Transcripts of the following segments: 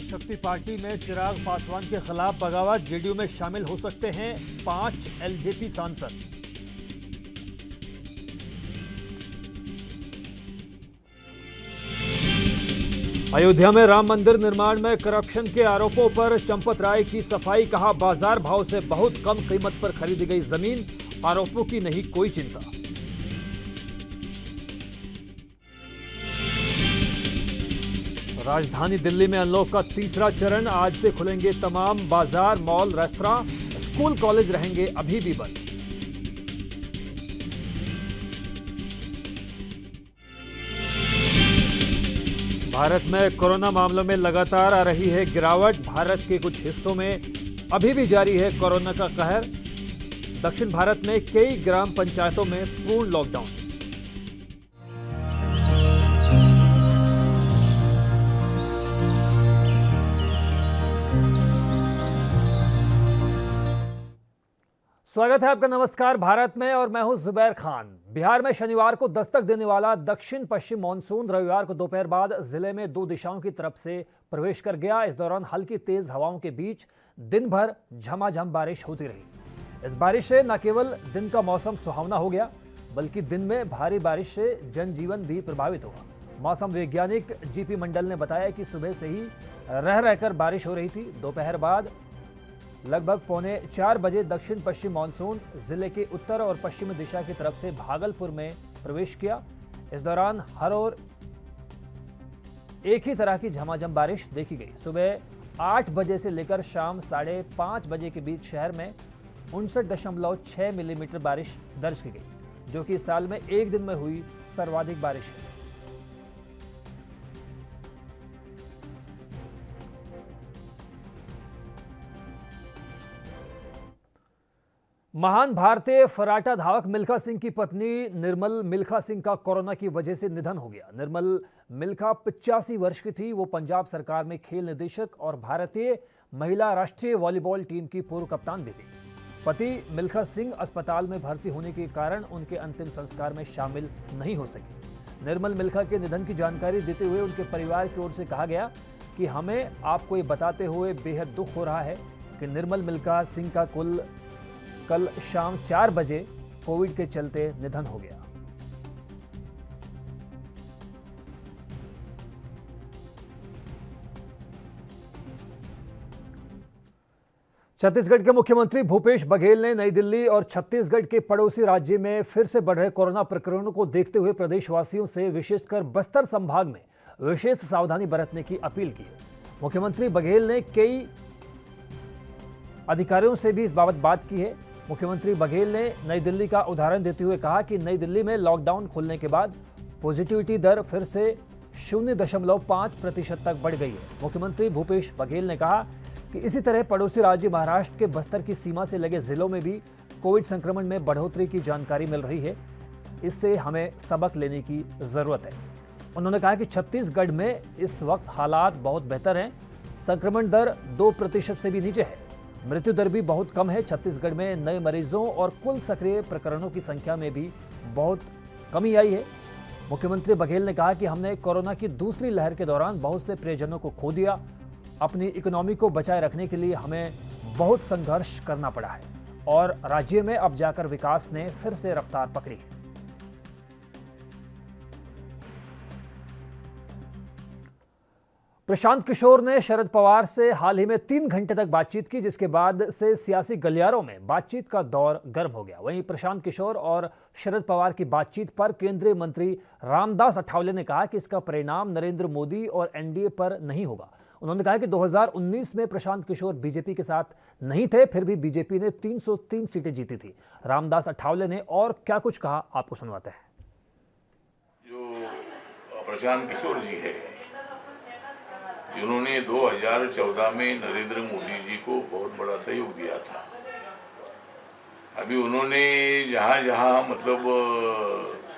शक्ति पार्टी में चिराग पासवान के खिलाफ बगावत, जेडीयू में शामिल हो सकते हैं 5 एलजेपी सांसद। अयोध्या में राम मंदिर निर्माण में करप्शन के आरोपों पर चंपत राय की सफाई, कहा बाजार भाव से बहुत कम कीमत पर खरीदी गई जमीन, आरोपों की नहीं कोई चिंता। राजधानी दिल्ली में अनलॉक का तीसरा चरण, आज से खुलेंगे तमाम बाजार, मॉल, रेस्तरां, स्कूल, कॉलेज रहेंगे अभी भी बंद। भारत में कोरोना मामलों में लगातार आ रही है गिरावट, भारत के कुछ हिस्सों में अभी भी जारी है कोरोना का कहर। दक्षिण भारत में कई ग्राम पंचायतों में पूर्ण लॉकडाउन। स्वागत है आपका, नमस्कार भारत में, और मैं हूं जुबैर खान। बिहार में शनिवार को दस्तक देने वाला दक्षिण पश्चिम मानसून रविवार को दोपहर बाद जिले में 2 दिशाओं की तरफ से प्रवेश कर गया। इस दौरान हल्की तेज हवाओं के बीच दिन भर झमाझम बारिश होती रही। इस बारिश से न केवल दिन का मौसम सुहावना हो गया, बल्कि दिन में भारी बारिश से जनजीवन भी प्रभावित हुआ। मौसम वैज्ञानिक जीपी मंडल ने बताया कि सुबह से ही रह रहकर बारिश हो रही थी। दोपहर बाद लगभग 3:45 बजे दक्षिण पश्चिम मानसून जिले के उत्तर और पश्चिमी दिशा की तरफ से भागलपुर में प्रवेश किया। इस दौरान हर ओर एक ही तरह की झमाझम बारिश देखी गई। सुबह 8 बजे से लेकर शाम 5:30 बजे के बीच शहर में 59.6 मिलीमीटर बारिश दर्ज की गई, जो कि इस साल में एक दिन में हुई सर्वाधिक बारिश है। महान भारतीय फर्राटा धावक मिल्खा सिंह की पत्नी निर्मल मिल्खा सिंह का कोरोना की वजह से निधन हो गया। निर्मल मिल्खा 85 वर्ष की थी। वो पंजाब सरकार में खेल निदेशक और भारतीय महिला राष्ट्रीय वॉलीबॉल टीम की पूर्व कप्तान भी थी। पति मिल्खा सिंह अस्पताल में भर्ती होने के कारण उनके अंतिम संस्कार में शामिल नहीं हो सके। निर्मल मिल्खा के निधन की जानकारी देते हुए उनके परिवार की ओर से कहा गया कि हमें आपको ये बताते हुए बेहद दुख हो रहा है कि निर्मल मिल्खा सिंह का कल शाम 4 बजे कोविड के चलते निधन हो गया। छत्तीसगढ़ के मुख्यमंत्री भूपेश बघेल ने नई दिल्ली और छत्तीसगढ़ के पड़ोसी राज्य में फिर से बढ़ रहे कोरोना प्रकरणों को देखते हुए प्रदेशवासियों से विशेषकर बस्तर संभाग में विशेष सावधानी बरतने की अपील की। मुख्यमंत्री बघेल ने कई अधिकारियों से भी इस बाबत बात की है। मुख्यमंत्री बघेल ने नई दिल्ली का उदाहरण देते हुए कहा कि नई दिल्ली में लॉकडाउन खुलने के बाद पॉजिटिविटी दर फिर से 0.5% तक बढ़ गई है। मुख्यमंत्री भूपेश बघेल ने कहा कि इसी तरह पड़ोसी राज्य महाराष्ट्र के बस्तर की सीमा से लगे जिलों में भी कोविड संक्रमण में बढ़ोतरी की जानकारी मिल रही है। इससे हमें सबक लेने की जरूरत है। उन्होंने कहा कि छत्तीसगढ़ में इस वक्त हालात बहुत बेहतर हैं। संक्रमण दर 2% से भी नीचे है। मृत्यु दर भी बहुत कम है। छत्तीसगढ़ में नए मरीजों और कुल सक्रिय प्रकरणों की संख्या में भी बहुत कमी आई है। मुख्यमंत्री बघेल ने कहा कि हमने कोरोना की दूसरी लहर के दौरान बहुत से प्रियजनों को खो दिया। अपनी इकोनॉमी को बचाए रखने के लिए हमें बहुत संघर्ष करना पड़ा है और राज्य में अब जाकर विकास ने फिर से रफ्तार पकड़ी है। प्रशांत किशोर ने शरद पवार से हाल ही में 3 घंटे तक बातचीत की, जिसके बाद से सियासी गलियारों में बातचीत का दौर गर्म हो गया। वहीं प्रशांत किशोर और शरद पवार की बातचीत पर केंद्रीय मंत्री रामदास अठावले ने कहा कि इसका परिणाम नरेंद्र मोदी और एनडीए पर नहीं होगा। उन्होंने कहा कि 2019 में प्रशांत किशोर बीजेपी के साथ नहीं थे, फिर भी बीजेपी ने 303 सीटें जीती थी। रामदास अठावले ने और क्या कुछ कहा, आपको सुनवाते हैं। जो प्रशांत किशोर जी है, जिन्होंने 2014 में नरेंद्र मोदी जी को बहुत बड़ा सहयोग दिया था, अभी उन्होंने जहाँ जहाँ मतलब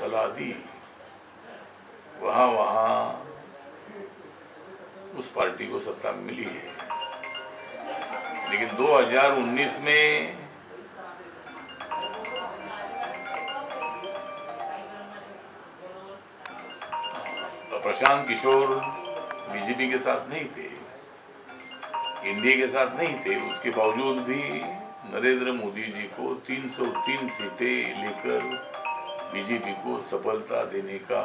सलाह दी वहाँ वहाँ उस पार्टी को सत्ता मिली है। लेकिन 2019 में प्रशांत किशोर बीजेपी के साथ नहीं थे, एनडीए के साथ नहीं थे, उसके बावजूद भी नरेंद्र मोदी जी को 303 सीटें लेकर बीजेपी को सफलता देने का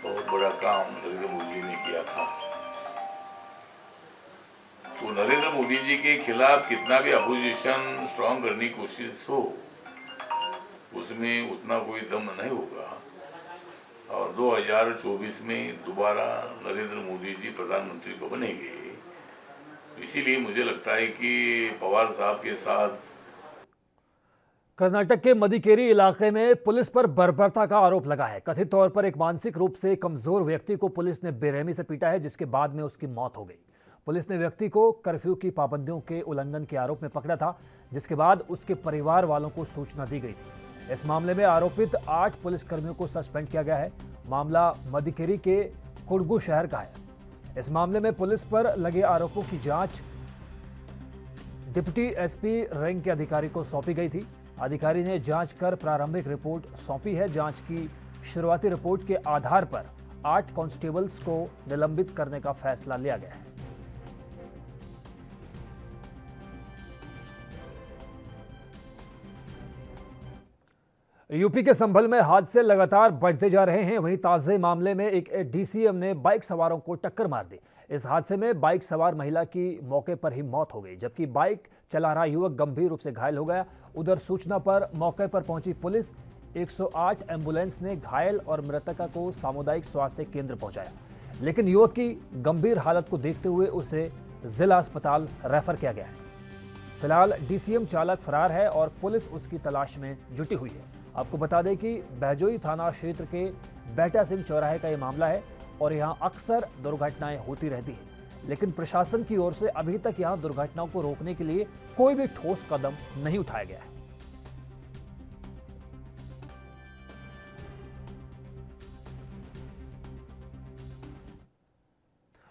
बहुत बड़ा काम नरेंद्र मोदी जी ने किया था। तो नरेंद्र मोदी जी के खिलाफ कितना भी अपोजिशन स्ट्रांग करने की कोशिश हो, उसमें उतना कोई दम नहीं होगा। और 2024 में दोबारा नरेंद्र मोदी जी प्रधानमंत्री को बनेंगे। इसीलिए मुझे लगता है कि पवार साहब के साथ कर्नाटक के मदिकेरी इलाके में पुलिस पर बर्बरता का आरोप लगा है। कथित तौर पर एक मानसिक रूप से कमजोर व्यक्ति को पुलिस ने बेरहमी से पीटा है, जिसके बाद में उसकी मौत हो गई। पुलिस ने व्यक्ति को कर्फ्यू की पाबंदियों के उल्लंघन के आरोप में पकड़ा था, जिसके बाद उसके परिवार वालों को सूचना दी गई थी। इस मामले में आरोपित 8 पुलिसकर्मियों को सस्पेंड किया गया है। मामला मदिकेरी के कुडगु शहर का है। इस मामले में पुलिस पर लगे आरोपों की जांच डिप्टी एसपी रैंक के अधिकारी को सौंपी गई थी। अधिकारी ने जांच कर प्रारंभिक रिपोर्ट सौंपी है। जांच की शुरुआती रिपोर्ट के आधार पर 8 कांस्टेबल्स को निलंबित करने का फैसला लिया गया है। यूपी के संभल में हादसे लगातार बढ़ते जा रहे हैं। वहीं ताजे मामले में एक डीसीएम ने बाइक सवारों को टक्कर मार दी। इस हादसे में बाइक सवार महिला की मौके पर ही मौत हो गई, जबकि बाइक चला रहा युवक गंभीर रूप से घायल हो गया। उधर सूचना पर मौके पर पहुंची पुलिस 108 एम्बुलेंस ने घायल और मृतका को सामुदायिक स्वास्थ्य केंद्र पहुंचाया, लेकिन युवक की गंभीर हालत को देखते हुए उसे जिला अस्पताल रेफर किया गया है। फिलहाल डीसीएम चालक फरार है और पुलिस उसकी तलाश में जुटी हुई है। आपको बता दें कि बहजोई थाना क्षेत्र के बेटा सिंह चौराहे का यह मामला है और यहां अक्सर दुर्घटनाएं होती रहती हैं, लेकिन प्रशासन की ओर से अभी तक यहां दुर्घटनाओं को रोकने के लिए कोई भी ठोस कदम नहीं उठाया गया है।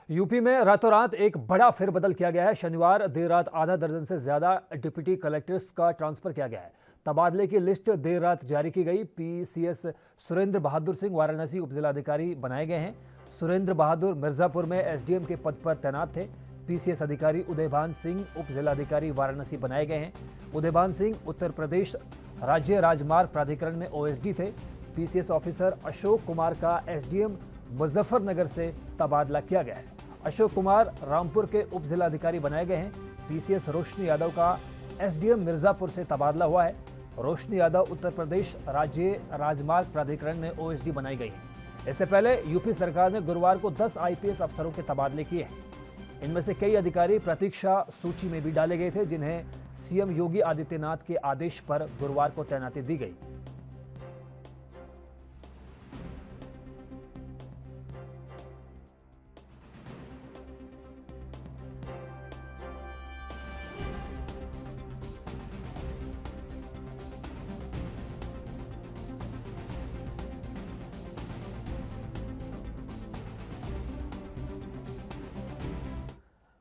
यूपी में रातों रात एक बड़ा फेरबदल किया गया है। शनिवार देर रात आधा दर्जन से ज्यादा डिप्टी कलेक्टर्स का ट्रांसफर किया गया है। तबादले की लिस्ट देर रात जारी की गई। पीसीएस सुरेंद्र बहादुर सिंह वाराणसी उपजिलाधिकारी बनाए गए हैं। सुरेंद्र बहादुर मिर्जापुर में एसडीएम के पद पर तैनात थे। पीसीएस अधिकारी उदयभान सिंह उपजिलाधिकारी वाराणसी बनाए गए हैं। उदयभान सिंह उत्तर प्रदेश राज्य राजमार्ग प्राधिकरण में ओएसडी थे। पीसीएस ऑफिसर अशोक कुमार का एसडीएम मुजफ्फरनगर से तबादला किया गया है। अशोक कुमार रामपुर के उपजिलाधिकारी बनाए गए हैं। पीसीएस रोशनी यादव का एसडीएम मिर्जापुर से तबादला हुआ है। रोशनी यादव उत्तर प्रदेश राज्य राजमार्ग प्राधिकरण में ओएसडी बनाई गई है। इससे पहले यूपी सरकार ने गुरुवार को 10 आईपीएस अफसरों के तबादले किए हैं। इनमें से कई अधिकारी प्रतीक्षा सूची में भी डाले गए थे, जिन्हें सीएम योगी आदित्यनाथ के आदेश पर गुरुवार को तैनाती दी गई।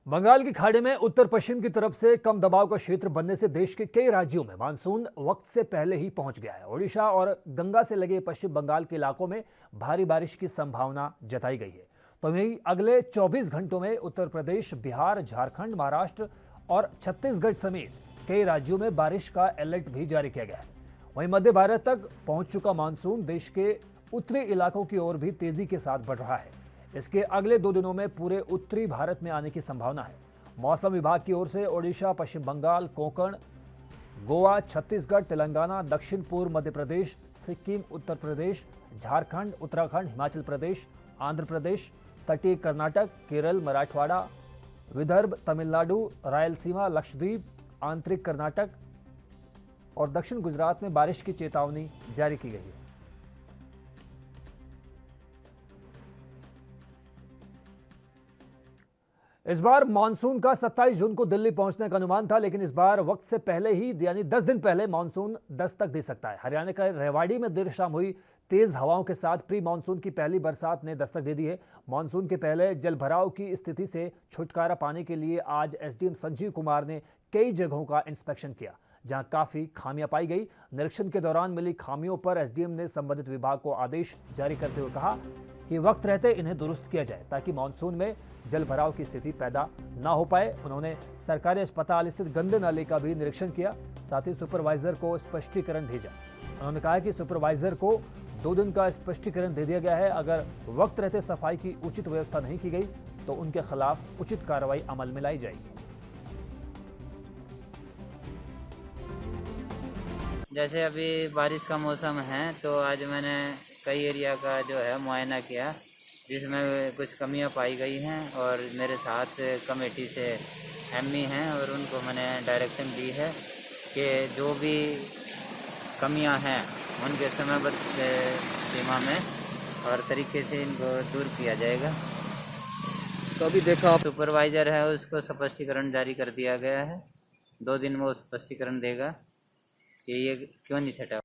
बंगाल की खाड़ी में उत्तर पश्चिम की तरफ से कम दबाव का क्षेत्र बनने से देश के कई राज्यों में मानसून वक्त से पहले ही पहुंच गया है। ओडिशा और गंगा से लगे पश्चिम बंगाल के इलाकों में भारी बारिश की संभावना जताई गई है। तो वहीं अगले 24 घंटों में उत्तर प्रदेश, बिहार, झारखंड, महाराष्ट्र और छत्तीसगढ़ समेत कई राज्यों में बारिश का अलर्ट भी जारी किया गया है। वहीं मध्य भारत तक पहुंच चुका मानसून देश के उत्तरी इलाकों की ओर भी तेजी के साथ बढ़ रहा है। इसके अगले 2 दिनों में पूरे उत्तरी भारत में आने की संभावना है। मौसम विभाग की ओर से ओडिशा, पश्चिम बंगाल, कोंकण, गोवा, छत्तीसगढ़, तेलंगाना, दक्षिण पूर्व मध्य प्रदेश, सिक्किम, उत्तर प्रदेश, झारखंड, उत्तराखंड, हिमाचल प्रदेश, आंध्र प्रदेश, तटीय कर्नाटक, केरल, मराठवाड़ा, विदर्भ, तमिलनाडु, रायलसीमा, लक्षद्वीप, आंतरिक कर्नाटक और दक्षिण गुजरात में बारिश की चेतावनी जारी की गई है। इस बार मानसून का 27 जून को दिल्ली पहुंचने का अनुमान था, लेकिन इस बार वक्त से पहले ही यानी 10 दिन पहले मानसून दस्तक दे सकता है। हरियाणा के रेवाड़ी में देर शाम हुई तेज हवाओं के साथ प्री मानसून की पहली बरसात ने दस्तक दे दी है। मानसून के पहले जलभराव की स्थिति से छुटकारा पाने के लिए आज एसडीएम संजीव कुमार ने कई जगहों का इंस्पेक्शन किया, जहां काफी खामियां पाई गई। निरीक्षण के दौरान मिली खामियों पर एसडीएम ने संबंधित विभाग को आदेश जारी करते हुए कहा कि वक्त रहते इन्हें दुरुस्त किया जाए ताकि मानसून में जल भराव की स्थिति पैदा ना हो पाए। उन्होंने सरकारी अस्पताल स्थित गंदे नाले का भी निरीक्षण किया, साथ ही सुपरवाइजर को स्पष्टीकरण भेजा। उन्होंने कहा कि सुपरवाइजर को 2 दिन का स्पष्टीकरण दे दिया गया है। अगर वक्त रहते सफाई की उचित व्यवस्था नहीं की गई तो उनके खिलाफ उचित कार्रवाई अमल में लाई जाएगी। जैसे अभी बारिश का मौसम है तो आज मैंने कई एरिया का जो है मुआयना किया, जिसमें कुछ कमियां पाई गई हैं और मेरे साथ कमेटी से एमई हैं और उनको मैंने डायरेक्शन दी है कि जो भी कमियां हैं उनके समयबद्ध सीमा में और तरीके से इनको दूर किया जाएगा। तो अभी देखा आप सुपरवाइजर है उसको स्पष्टीकरण जारी कर दिया गया है, 2 दिन में वो स्पष्टीकरण देगा कि ये क्यों नहीं छटा।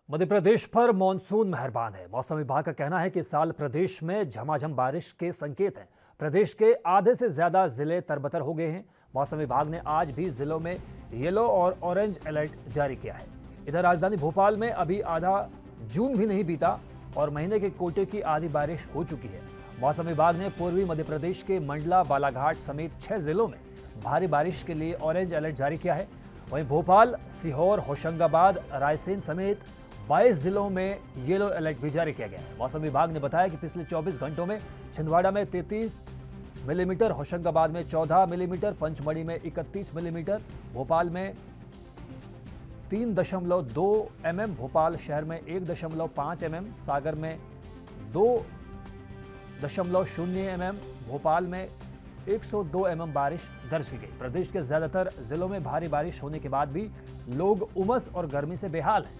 मध्य प्रदेश पर मानसून मेहरबान है। मौसम विभाग का कहना है कि इस साल प्रदेश में झमाझम बारिश के संकेत हैं। प्रदेश के आधे से ज्यादा जिले तरबतर हो गए हैं। मौसम विभाग ने आज भी जिलों में येलो और ऑरेंज अलर्ट जारी किया है। इधर राजधानी भोपाल में अभी आधा जून भी नहीं बीता और महीने के कोटे की आधी बारिश हो चुकी है। मौसम विभाग ने पूर्वी मध्य प्रदेश के मंडला, बालाघाट समेत 6 जिलों में भारी बारिश के लिए ऑरेंज अलर्ट जारी किया है। वहीं भोपाल, सीहोर, होशंगाबाद, रायसेन समेत 22 जिलों में येलो अलर्ट भी जारी किया गया है। मौसम विभाग ने बताया कि पिछले 24 घंटों में छिंदवाड़ा में 33 मिलीमीटर, होशंगाबाद में 14 मिलीमीटर, पंचमढ़ी में 31 मिलीमीटर, भोपाल में 3.2 mm, भोपाल शहर में 1.5 mm, सागर में 2.0 mm, भोपाल में 102 mm बारिश दर्ज की गई। प्रदेश के ज्यादातर जिलों में भारी बारिश होने के बाद भी लोग उमस और गर्मी से बेहाल हैं।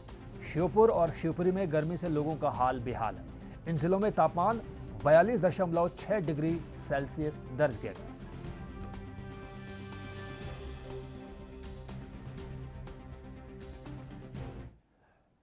श्योपुर और शिवपुरी में गर्मी से लोगों का हाल बेहाल है। इन जिलों में तापमान 42.6 डिग्री सेल्सियस दर्ज किया गया।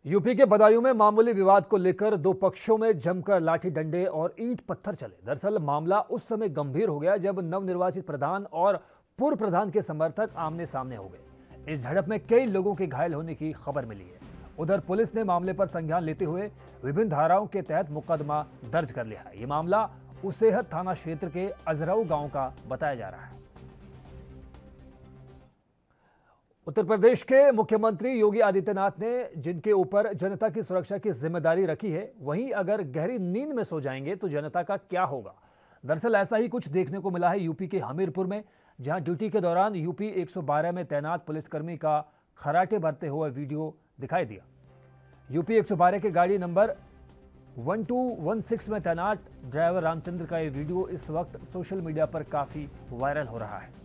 यूपी के बदायूं में मामूली विवाद को लेकर 2 पक्षों में जमकर लाठी डंडे और ईंट पत्थर चले। दरअसल मामला उस समय गंभीर हो गया जब नवनिर्वाचित प्रधान और पूर्व प्रधान के समर्थक आमने सामने हो गए। इस झड़प में कई लोगों के घायल होने की खबर मिली है। उधर पुलिस ने मामले पर संज्ञान लेते हुए विभिन्न धाराओं के तहत मुकदमा दर्ज कर लिया है। ये मामला उसेहत थाना क्षेत्र के अजराऊ गांव का बताया जा रहा है। उत्तर प्रदेश के मुख्यमंत्री योगी आदित्यनाथ ने जिनके ऊपर जनता की सुरक्षा की जिम्मेदारी रखी है, वहीं अगर गहरी नींद में सो जाएंगे तो जनता का क्या होगा। दरअसल ऐसा ही कुछ देखने को मिला है यूपी के हमीरपुर में, जहां ड्यूटी के दौरान यूपी 112 में तैनात पुलिसकर्मी का खराटे भरते हुए वीडियो दिखाई दिया। यूपी 112 के गाड़ी नंबर 1216 में तैनात ड्राइवर रामचंद्र का यह वीडियो इस वक्त सोशल मीडिया पर काफी वायरल हो रहा है।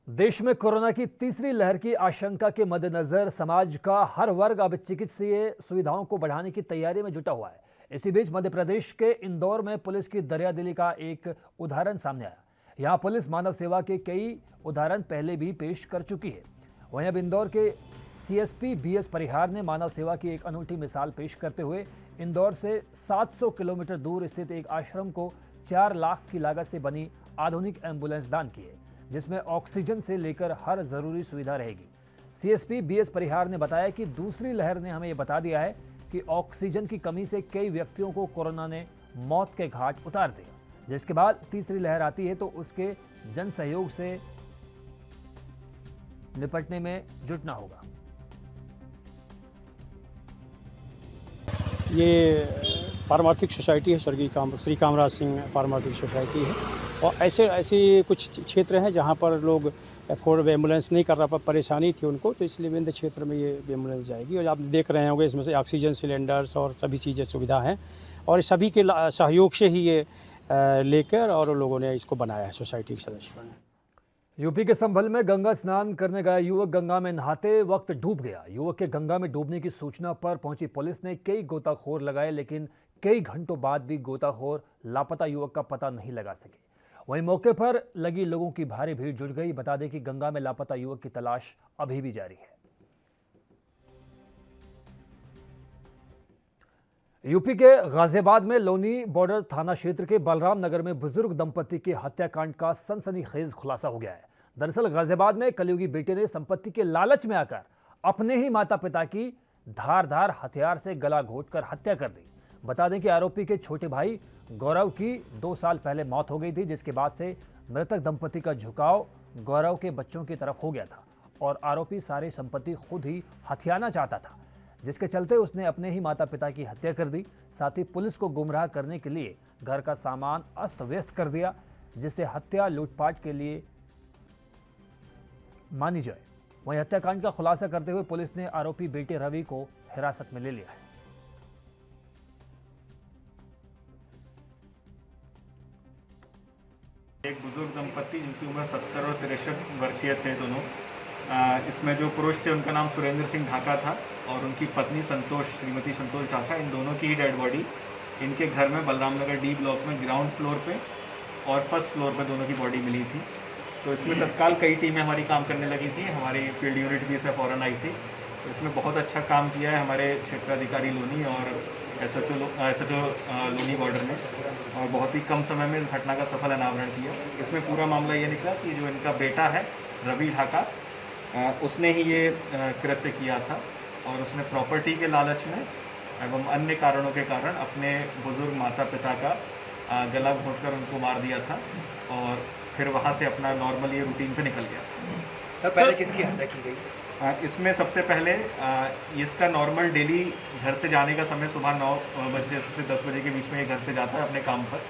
देश में कोरोना की तीसरी लहर की आशंका के मद्देनजर समाज का हर वर्ग अब चिकित्सीय सुविधाओं को बढ़ाने की तैयारी में जुटा हुआ है। इसी बीच मध्य प्रदेश के इंदौर में पुलिस की दरियादिली का एक उदाहरण सामने आया। यहां पुलिस मानव सेवा के कई उदाहरण पहले भी पेश कर चुकी है। वहीं अब इंदौर के सीएसपी बीएस परिहार ने मानव सेवा की एक अनूठी मिसाल पेश करते हुए इंदौर से 700 किलोमीटर दूर स्थित एक आश्रम को 4 लाख की लागत से बनी आधुनिक एम्बुलेंस दान की है, जिसमें ऑक्सीजन से लेकर हर जरूरी सुविधा रहेगी। सीएसपी बीएस परिहार ने बताया कि दूसरी लहर ने हमें यह बता दिया है कि ऑक्सीजन की कमी से कई व्यक्तियों को कोरोना ने मौत के घाट उतार दिया। जिसके बाद तीसरी लहर आती है तो उसके जन सहयोग से निपटने में जुटना होगा। ये पारमार्थिक सोसाइटी है, स्वर्गीय श्री कामराज सिंह पारमार्थिक सोसाइटी है और ऐसे कुछ क्षेत्र हैं जहाँ पर लोग अफोर्ड एम्बुलेंस नहीं कर रहा, पर परेशानी थी उनको, तो इसलिए विंध्य क्षेत्र में ये एम्बुलेंस जाएगी। और आप देख रहे होंगे इसमें से ऑक्सीजन सिलेंडर्स और सभी चीज़ें सुविधा हैं और सभी के सहयोग से ही ये लेकर और लोगों ने इसको बनाया है, सोसाइटी के सदस्यों ने। यूपी के संभल में गंगा स्नान करने गया युवक गंगा में नहाते वक्त डूब गया। युवक के गंगा में डूबने की सूचना पर पहुंची पुलिस ने कई गोताखोर लगाए, लेकिन कई घंटों बाद भी गोताखोर लापता युवक का पता नहीं लगा सके। वहीं मौके पर लगी लोगों की भारी भीड़ जुट गई। बता दें कि गंगा में लापता युवक की तलाश अभी भी जारी है। यूपी के गाजियाबाद में लोनी बॉर्डर थाना क्षेत्र के बलराम नगर में बुजुर्ग दंपति के हत्याकांड का सनसनीखेज खुलासा हो गया है। दरअसल गाजियाबाद में कलयुगी बेटे ने संपत्ति के लालच में आकर अपने ही माता पिता की धारदार हथियार से गला घोंटकर हत्या कर दी। बता दें कि आरोपी के छोटे भाई गौरव की 2 साल पहले मौत हो गई थी, जिसके बाद से मृतक दंपति का झुकाव गौरव के बच्चों की तरफ हो गया था और आरोपी सारी संपत्ति खुद ही हथियाना चाहता था, जिसके चलते उसने अपने ही माता पिता की हत्या कर दी। साथ ही पुलिस को गुमराह करने के लिए घर का सामान अस्त व्यस्त कर दिया, जिससे हत्या लूटपाट के लिए मानी जाए। वहीं हत्याकांड का खुलासा करते हुए पुलिस ने आरोपी बेटे रवि को हिरासत में ले लिया है। एक बुजुर्ग दंपति जिनकी उम्र 70 और 63 वर्षीय थे दोनों। इसमें जो पुरुष थे उनका नाम सुरेंद्र सिंह ढाका था और उनकी पत्नी श्रीमती संतोष ढाका। इन दोनों की ही डेड बॉडी इनके घर में बलराम नगर डी ब्लॉक में ग्राउंड फ्लोर पे और फर्स्ट फ्लोर पे दोनों की बॉडी मिली थी। तो इसमें तत्काल कई टीमें हमारी काम करने लगी थी, हमारी फील्ड यूनिट भी इसमें फ़ौरन आई थी। तो इसमें बहुत अच्छा काम किया है हमारे क्षेत्राधिकारी लोनी और एसएचओ लोनी बॉर्डर ने, और बहुत ही कम समय में इस घटना का सफल अनावरण किया। इसमें पूरा मामला ये निकला कि जो इनका बेटा है रवि ढाका, उसने ही ये कृत्य किया था और उसने प्रॉपर्टी के लालच में एवं अन्य कारणों के कारण अपने बुजुर्ग माता पिता का गला घोंटकर उनको मार दिया था और फिर वहाँ से अपना नॉर्मल ये रूटीन पे निकल गया। सर पहले किसकी हत्या की गई? इसमें सबसे पहले इसका नॉर्मल डेली घर से जाने का समय सुबह 9 बजे से 10 बजे के बीच में ये घर से जाता है अपने काम पर।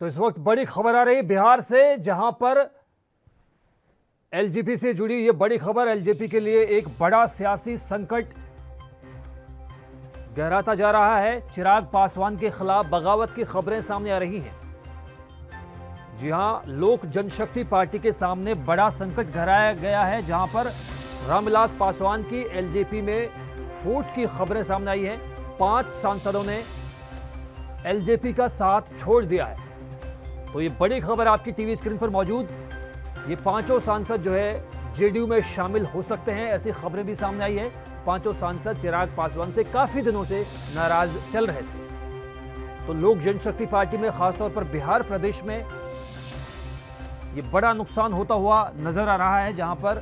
तो इस वक्त बड़ी खबर आ रही है बिहार से, जहां पर एलजेपी से जुड़ी ये बड़ी खबर। एलजेपी के लिए एक बड़ा सियासी संकट गहराता जा रहा है। चिराग पासवान के खिलाफ बगावत की खबरें सामने आ रही हैं। जी हां, लोक जनशक्ति पार्टी के सामने बड़ा संकट गहराया गया है, जहां पर रामविलास पासवान की एलजेपी में फूट की खबरें सामने आई हैं। 5 सांसदों ने एलजेपी का साथ छोड़ दिया है। तो ये बड़ी खबर आपकी टीवी स्क्रीन पर मौजूद। ये 5 सांसद जो है जेडीयू में शामिल हो सकते हैं, ऐसी खबरें भी सामने आई है। 5 सांसद चिराग पासवान से काफी दिनों से नाराज चल रहे थे। तो लोक जनशक्ति पार्टी में खासतौर पर बिहार प्रदेश में ये बड़ा नुकसान होता हुआ नजर आ रहा है, जहां पर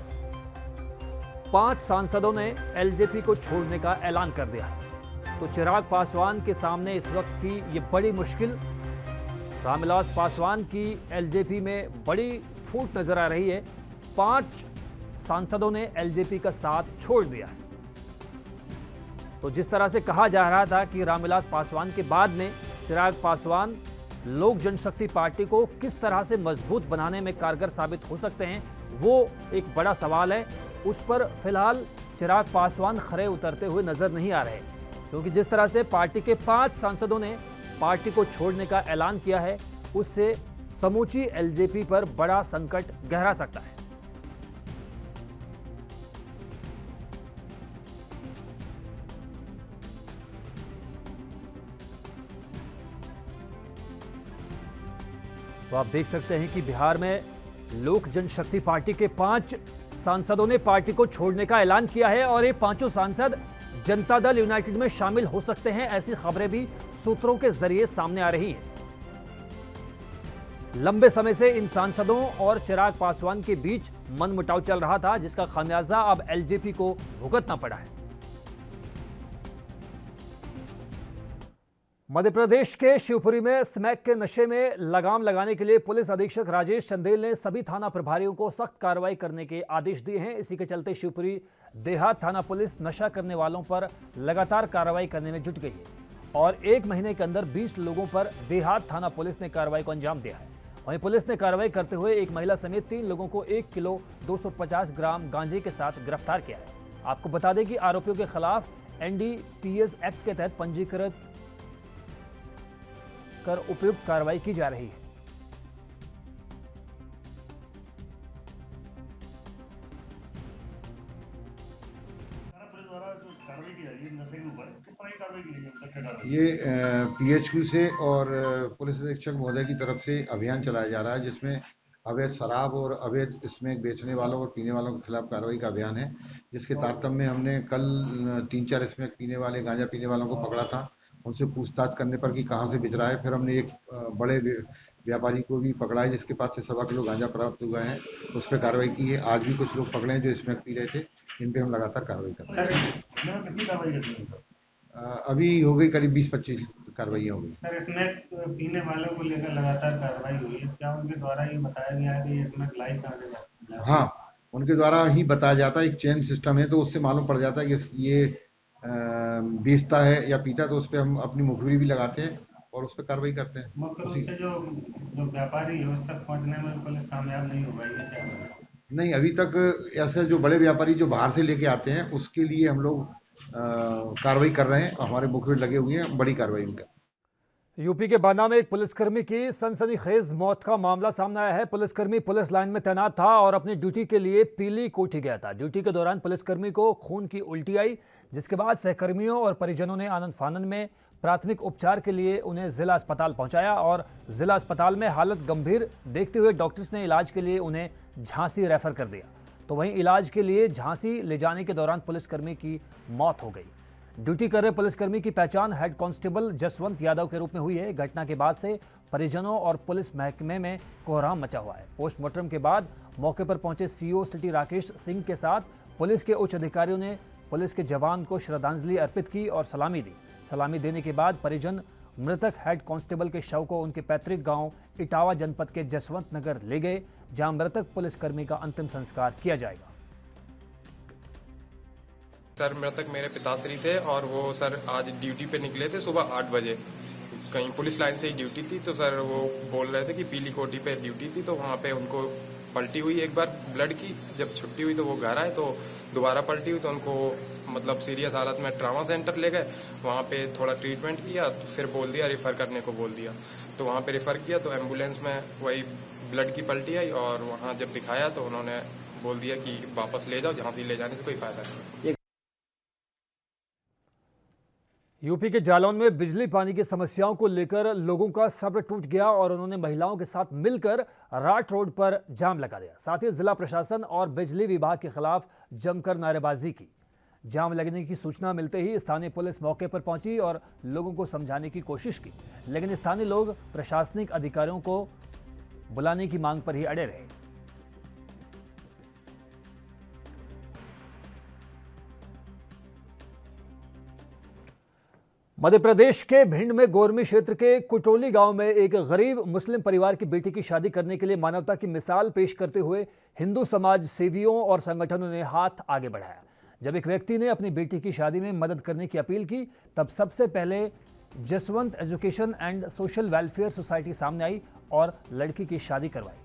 5 सांसदों ने एलजेपी को छोड़ने का ऐलान कर दिया है। तो चिराग पासवान के सामने इस वक्त की ये बड़ी मुश्किल, रामविलास पासवान की एलजेपी में बड़ी फूट नजर आ रही है। 5 सांसदों ने एलजेपी का साथ छोड़ दिया है। तो जिस तरह से कहा जा रहा था कि रामविलास पासवान के बाद में चिराग पासवान लोक जनशक्ति पार्टी को किस तरह से मजबूत बनाने में कारगर साबित हो सकते हैं, वो एक बड़ा सवाल है। उस पर फिलहाल चिराग पासवान खरे उतरते हुए नजर नहीं आ रहे, क्योंकि जिस तरह से पार्टी के 5 सांसदों ने पार्टी को छोड़ने का ऐलान किया है, उससे समूची एलजेपी पर बड़ा संकट गहरा सकता है। तो आप देख सकते हैं कि बिहार में लोक जनशक्ति पार्टी के 5 सांसदों ने पार्टी को छोड़ने का ऐलान किया है और ये 5 सांसद जनता दल यूनाइटेड में शामिल हो सकते हैं। ऐसी खबरें भी सूत्रों के जरिए सामने आ रही हैं। लंबे समय से इन सांसदों और चिराग पासवान के बीच मनमुटाव चल रहा था, जिसका खामियाजा अब एलजेपी को भुगतना पड़ा है। मध्य प्रदेश के शिवपुरी में स्मैक के नशे में लगाम लगाने के लिए पुलिस अधीक्षक राजेश चंदेल ने सभी थाना प्रभारियों को सख्त कार्रवाई करने के आदेश दिए हैं। इसी के चलते शिवपुरी देहात थाना पुलिस नशा करने वालों पर लगातार कार्रवाई करने में जुट गई है और 1 महीने के अंदर 20 लोगों पर देहात थाना पुलिस ने कार्रवाई को अंजाम दिया है। वहीं पुलिस ने कार्रवाई करते हुए एक महिला समेत 3 लोगों को 1 किलो 250 ग्राम गांजे के साथ गिरफ्तार किया है। आपको बता दें कि आरोपियों के खिलाफ NDPS एक्ट के तहत पंजीकृत कर उपयुक्त कार्रवाई की जा रही है। ये PHQ से और पुलिस अधीक्षक महोदय की तरफ से अभियान चलाया जा रहा है, जिसमें अवैध शराब और अवैध स्मैक बेचने वालों और पीने वालों के खिलाफ कार्रवाई का अभियान है। जिसके तारतम्य में हमने कल 3-4 स्मैक पीने वाले, गांजा पीने वालों को पकड़ा था। उनसे पूछताछ करने पर कि कहां से बिच रहा है, फिर हमने एक बड़े व्यापारी को भी पकड़ा है जिसके पास से 1.25 किलो गांजा प्राप्त हुआ है, उस पर कार्रवाई की है। आज भी कुछ लोग पकड़े हैं जो स्मैक पी रहे थे, इन पे हम लगातार कार्रवाई कर रहे हैं। अभी हो गई करीब 20-25 कार्रवाइयाँ हो गई। सर, इसमें पीने वालों को लेकर लगातार कार्रवाई हुई है, क्या उनके द्वारा ये बताया गया है कि इसमें लाई कहाँ से जाती है? हाँ, उनके द्वारा ही बताया जाता है। एक चेन सिस्टम है, तो उससे मालूम पड़ जाता है कि ये बेचता है या पीता है, तो उस पर हम अपनी मुखबिरी भी लगाते हैं और उस पर कार्रवाई करते हैं। मुख्य रूप से जो व्यापारी है उस तक पहुंचने में पुलिस कामयाब नहीं हो पाई है क्या? नहीं, अभी तक ऐसे जो बड़े व्यापारी जो बाहर से लेके आते हैं उसके लिए हम लोग कार्रवाई कर रहे हैं। हमारे मुखबिर लगे हुए हैं, बड़ी कार्रवाई उनका। यूपी के बाना में एक पुलिसकर्मी की सनसनीखेज मौत का मामला सामने आया है। पुलिसकर्मी पुलिस लाइन में तैनात था और अपनी ड्यूटी के लिए पीली कोठी गया था। ड्यूटी के दौरान पुलिसकर्मी को खून की उल्टी आई, जिसके बाद सहकर्मियों और परिजनों ने आनंद फानन में प्राथमिक उपचार के लिए उन्हें जिला अस्पताल पहुंचाया और जिला अस्पताल में हालत गंभीर देखते हुए डॉक्टर्स ने इलाज के लिए उन्हें झांसी रेफर कर दिया। तो वहीं इलाज के लिए झांसी ले जाने के दौरान पुलिसकर्मी की मौत हो गई। ड्यूटी कर रहे पुलिसकर्मी की पहचान हेड कांस्टेबल जसवंत यादव के रूप में हुई है। घटना के बाद से परिजनों और पुलिस महकमे में कोहराम मचा हुआ है। पोस्टमार्टम के बाद मौके पर पहुंचे सीओ सिटी राकेश सिंह के साथ पुलिस के उच्च अधिकारियों ने पुलिस के जवान को श्रद्धांजलि अर्पित की और सलामी दी। सलामी देने के बाद परिजन मृतक हेड कांस्टेबल के शव को उनके पैतृक गांव इटावा जनपद के जसवंत नगर ले गए, जहां मृतक पुलिसकर्मी का अंतिम संस्कार किया जाएगा। सर, मृतक मेरे पिताश्री थे और वो सर आज ड्यूटी पे निकले थे सुबह 8 बजे। कहीं पुलिस लाइन से ही ड्यूटी थी, तो सर वो बोल रहे थे कि पीली कोठी पे ड्यूटी थी, तो वहाँ पे उनको पलटी हुई एक बार ब्लड की। जब छुट्टी हुई तो वो घर आए तो दोबारा पलटी हुई, तो उनको मतलब सीरियस हालत में ट्रामा सेंटर ले गए। वहाँ पे थोड़ा ट्रीटमेंट किया तो फिर बोल दिया रेफ़र करने को बोल दिया, तो वहाँ पे रेफ़र किया तो एम्बुलेंस में वही ब्लड की पलटी आई और वहाँ जब दिखाया तो उन्होंने बोल दिया कि वापस ले जाओ, झांसी ले जाने से कोई फ़ायदा नहीं। यूपी के जालौन में बिजली पानी की समस्याओं को लेकर लोगों का सब्र टूट गया और उन्होंने महिलाओं के साथ मिलकर राट रोड पर जाम लगा दिया। साथ ही जिला प्रशासन और बिजली विभाग के खिलाफ जमकर नारेबाजी की। जाम लगने की सूचना मिलते ही स्थानीय पुलिस मौके पर पहुंची और लोगों को समझाने की कोशिश की, लेकिन स्थानीय लोग प्रशासनिक अधिकारियों को बुलाने की मांग पर ही अड़े रहे। मध्य प्रदेश के भिंड में गोरमी क्षेत्र के कुटोली गांव में एक गरीब मुस्लिम परिवार की बेटी की शादी करने के लिए मानवता की मिसाल पेश करते हुए हिंदू समाज सेवियों और संगठनों ने हाथ आगे बढ़ाया। जब एक व्यक्ति ने अपनी बेटी की शादी में मदद करने की अपील की, तब सबसे पहले Jaswant education and social welfare society सामने आई और लड़की की शादी करवाई।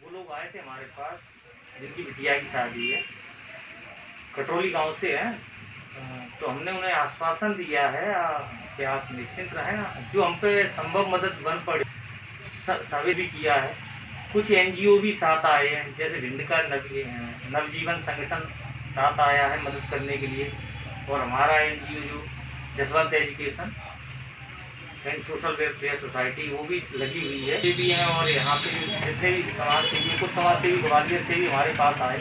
वो लोग आए थे हमारे पास जिनकी बिटिया की शादी है, कटोली गांव से है, तो हमने उन्हें आश्वासन दिया है कि आप निश्चिंत रहें, जो हम पे संभव मदद बन पड़े सभी भी किया है। कुछ एनजीओ भी साथ आए हैं, जैसे भिंड का नवजीवन संगठन साथ आया है मदद करने के लिए, और हमारा एनजीओ जो Jaswant education and social welfare society वो भी लगी हुई है, ये भी हैं। और यहाँ पे जितने भी समाज सेवी, कुछ समाज सेवी ग्वालियर से भी हमारे पास आए,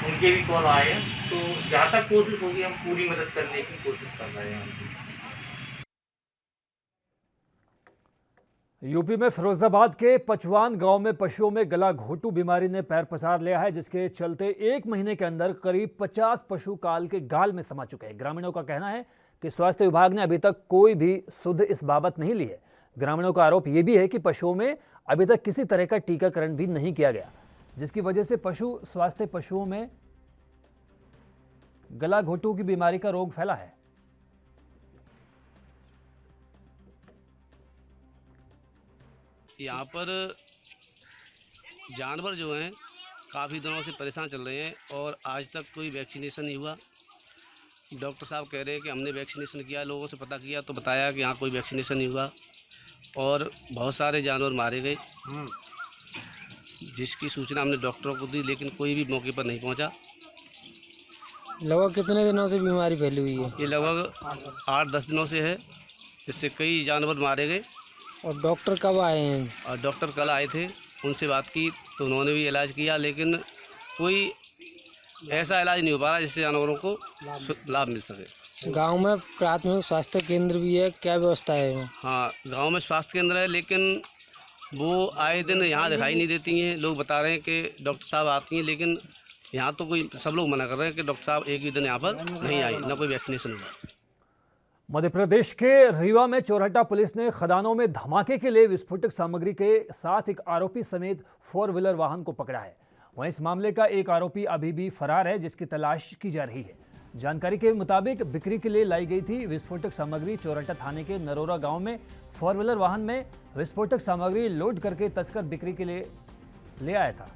उनके भी कॉल आए हैं, तो जहाँ तक कोशिश होगी हम पूरी मदद करने की कोशिश कर रहे हैं। यूपी में फिरोजाबाद के पचवान गांव में पशुओं में गला घोटू बीमारी ने पैर पसार लिया है, जिसके चलते 1 महीने के अंदर करीब 50 पशु काल के गाल में समा चुके हैं। ग्रामीणों का कहना है कि स्वास्थ्य विभाग ने अभी तक कोई भी सुध इस बाबत नहीं ली है। ग्रामीणों का आरोप यह भी है कि पशुओं में अभी तक किसी तरह का टीकाकरण भी नहीं किया गया, जिसकी वजह से पशुओं में गला घोटू की बीमारी का रोग फैला है। यहाँ पर जानवर जो हैं काफ़ी दिनों से परेशान चल रहे हैं और आज तक कोई वैक्सीनेशन नहीं हुआ। डॉक्टर साहब कह रहे हैं कि हमने वैक्सीनेशन किया, लोगों से पता किया तो बताया कि यहाँ कोई वैक्सीनेशन नहीं हुआ और बहुत सारे जानवर मारे गए, जिसकी सूचना हमने डॉक्टरों को दी, लेकिन कोई भी मौके पर नहीं पहुँचा। लगभग कितने दिनों से बीमारी फैली हुई है? ये लगभग 8-10 दिनों से है, जिससे कई जानवर मारे गए। और डॉक्टर कब आए हैं? और डॉक्टर कल आए थे, उनसे बात की तो उन्होंने भी इलाज किया, लेकिन कोई ऐसा इलाज नहीं हो पा रहा जिससे जानवरों को लाभ मिल सके। गांव में प्राथमिक स्वास्थ्य केंद्र भी है, क्या व्यवस्था है? हाँ, गांव में स्वास्थ्य केंद्र है, लेकिन वो आए दिन यहाँ दिखाई नहीं देती हैं। लोग बता रहे हैं कि डॉक्टर साहब आती हैं, लेकिन यहाँ तो कोई सब लोग मना कर रहे हैं कि डॉक्टर साहब एक भी दिन यहाँ पर नहीं आई, ना कोई वैक्सीनेशन हुआ। मध्य प्रदेश के रीवा में चोरहट्टा पुलिस ने खदानों में धमाके के लिए विस्फोटक सामग्री के साथ एक आरोपी समेत 4 व्हीलर वाहन को पकड़ा है। वहीं इस मामले का एक आरोपी अभी भी फरार है, जिसकी तलाश की जा रही है। जानकारी के मुताबिक बिक्री के लिए लाई गई थी विस्फोटक सामग्री। चोरहट्टा थाने के नरोरा गांव में 4 व्हीलर वाहन में विस्फोटक सामग्री लोड करके तस्कर बिक्री के लिए ले आया था।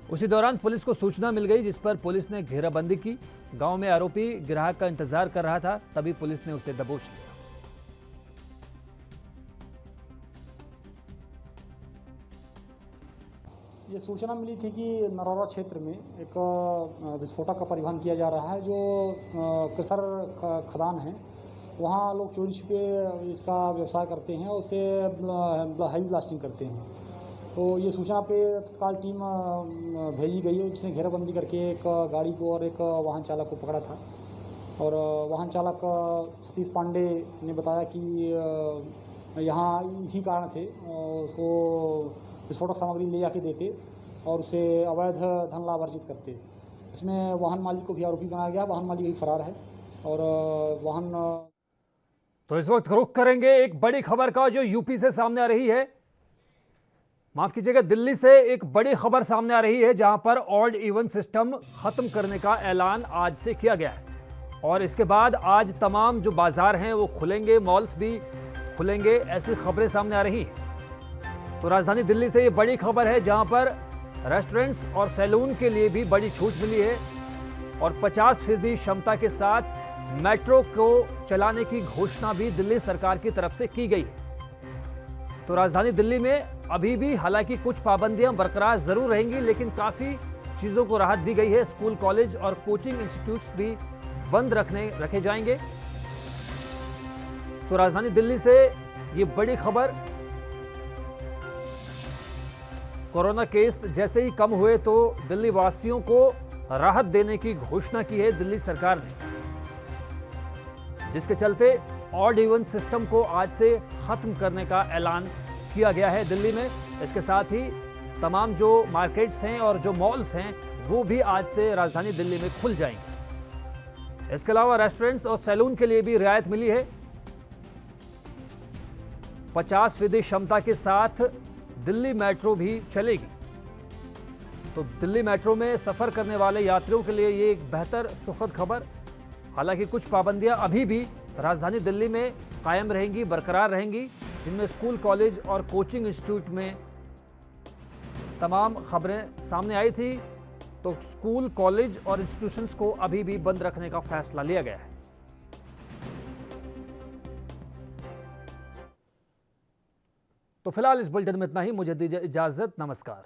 उसी दौरान पुलिस को सूचना मिल गई, जिस पर पुलिस ने घेराबंदी की। गांव में आरोपी ग्राहक का इंतजार कर रहा था, तभी पुलिस ने उसे दबोच लिया। ये सूचना मिली थी कि नरौरा क्षेत्र में एक विस्फोटक का परिवहन किया जा रहा है, जो कसर खदान है। वहाँ लोग चोरी छिपे इसका व्यवसाय करते हैं और उसे हैवी ब्लास्टिंग करते हैं। तो ये सूचना पे तत्काल टीम भेजी गई है, जिसने घेराबंदी करके एक गाड़ी को और एक वाहन चालक को पकड़ा था। और वाहन चालक सतीश पांडे ने बताया कि यहाँ इसी कारण से उसको विस्फोटक सामग्री ले जाके देते और उसे अवैध धन लाभ अर्जित करते। इसमें वाहन मालिक को भी आरोपी बनाया गया। वाहन मालिक भी फरार है और वाहन। तो इस वक्त रुख करेंगे एक बड़ी खबर का, जो यूपी से सामने आ रही है। माफ कीजिएगा, दिल्ली से एक बड़ी खबर सामने आ रही है, जहां पर ऑड इवन सिस्टम खत्म करने का ऐलान आज से किया गया है। और इसके बाद आज तमाम जो बाजार हैं वो खुलेंगे, मॉल्स भी खुलेंगे, ऐसी खबरें सामने आ रही हैं। तो राजधानी दिल्ली से ये बड़ी खबर है, जहां पर रेस्टोरेंट्स और सैलून के लिए भी बड़ी छूट मिली है और 50% क्षमता के साथ मेट्रो को चलाने की घोषणा भी दिल्ली सरकार की तरफ से की गई है। तो राजधानी दिल्ली में अभी भी हालांकि कुछ पाबंदियां बरकरार जरूर रहेंगी, लेकिन काफी चीजों को राहत दी गई है। स्कूल, कॉलेज और कोचिंग इंस्टीट्यूट्स भी बंद रखे जाएंगे। तो राजधानी दिल्ली से ये बड़ी खबर। कोरोना केस जैसे ही कम हुए तो दिल्ली वासियों को राहत देने की घोषणा की है दिल्ली सरकार ने, जिसके चलते ऑड इवन सिस्टम को आज से खत्म करने का ऐलान किया गया है दिल्ली में। इसके साथ ही तमाम जो मार्केट्स हैं और जो मॉल्स हैं वो भी आज से राजधानी दिल्ली में खुल जाएंगे। इसके अलावा रेस्टोरेंट्स और सैलून के लिए भी रियायत मिली है। 50% क्षमता के साथ दिल्ली मेट्रो भी चलेगी। तो दिल्ली मेट्रो में सफर करने वाले यात्रियों के लिए ये एक बेहतर सुखद खबर। हालांकि कुछ पाबंदियां अभी भी राजधानी दिल्ली में कायम रहेंगी, बरकरार रहेंगी, जिनमें स्कूल, कॉलेज और कोचिंग इंस्टीट्यूट में तमाम खबरें सामने आई थी। तो स्कूल, कॉलेज और इंस्टीट्यूशंस को अभी भी बंद रखने का फैसला लिया गया है। तो फिलहाल इस बुलेटिन में इतना ही। मुझे दीजिए इजाजत। नमस्कार।